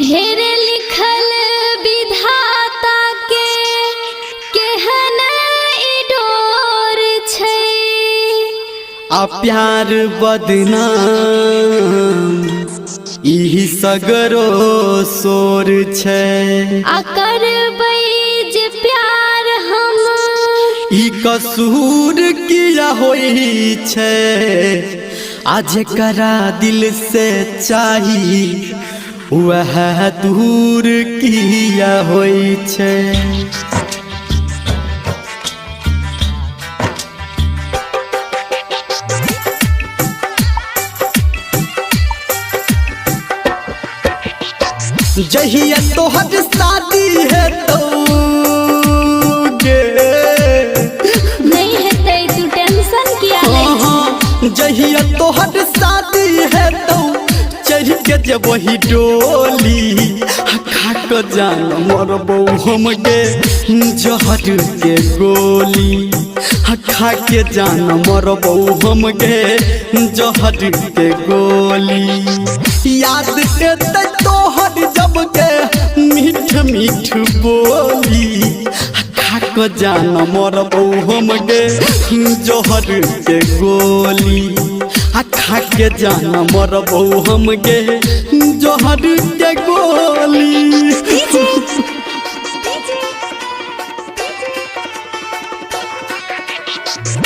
हेरे लिखल विधाता के केहन इडोर छै आ प्यार बदनाम इही सगरो सोर छै। आ करबै जे प्यार हम ई कसूर किया होई छै आज करा दिल से चाही वह दूर किया होई छै। जहिया तोहर शादी है तो नहीं हेतै तू टेंशन किया लै छी। जहिया तोहर शादी है तो चढ़ के जब वही डोली खा के जान मरबो हम के जहर के गोली खा के जान मरबो हम के जहर के गोली। याद एतै तोहर जब के मीठ मीठ बोली खा के जान मरबो हम के जहर के गोली खा के जान मरबो हम के जहर के गोली।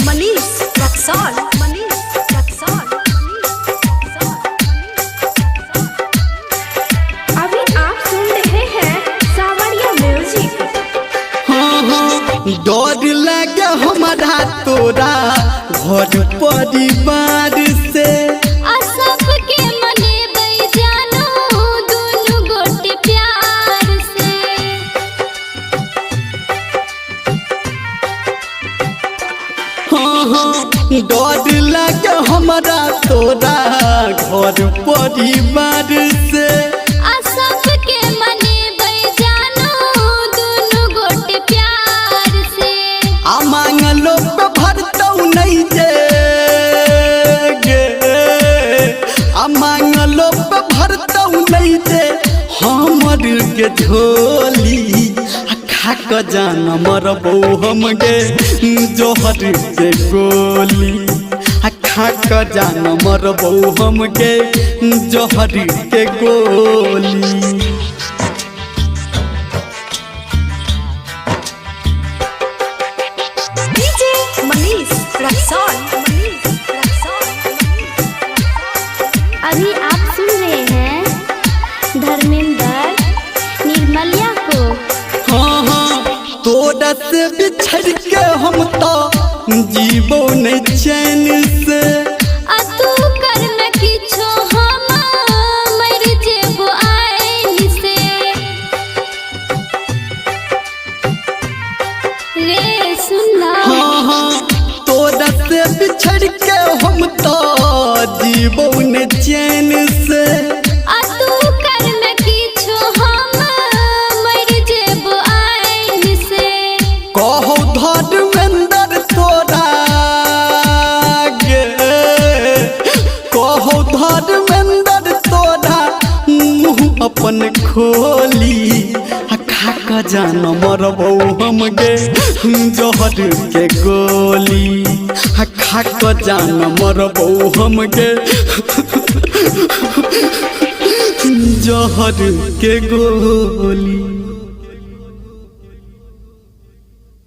मनीष रक्सौल, मनीष रक्सौल, अभी आप सुन रहे हैं सावरिया म्यूजिक। डर लगे हमारा तोरा घर परिवार से आ सबके मनेबै जानो दुनू गोटे प्यार से। डर लगे हमारा तोरा घर परिवार से आ सबके मनेबै जानो दुनू गोटे प्यार से। आ मांगलो पे भरतौ नहीं जे आ मांगलो पे भरतौ नहीं जे हमर के झोली खा के जान मरबो हम के जहर के गोली खा के जान मरबो हम के जहर के गोली। डीजे मनीष रक्सौल, मनीष रक्सौल। अभी आप सुन रहे हैं धर्मेंद्र निर्मलिया को। तोरा से बिछड़ के हम तो जीवो नहीं चैन से। आ तू कर न किछो हम मर जेबो आइन से। रे सुनना तोरा से बिछड़ के हम तो जीवो नहीं चैन से। आ तू कर न किछो हम मर जेबो आइन से। कहो धर्मेंद्र तोरा गे कहो धर्मेंद्र तोरा मुँह अपन खोली खा के जान मरबो हम के जहर के गोली खा के जान मरबो हम के जहर के गोली।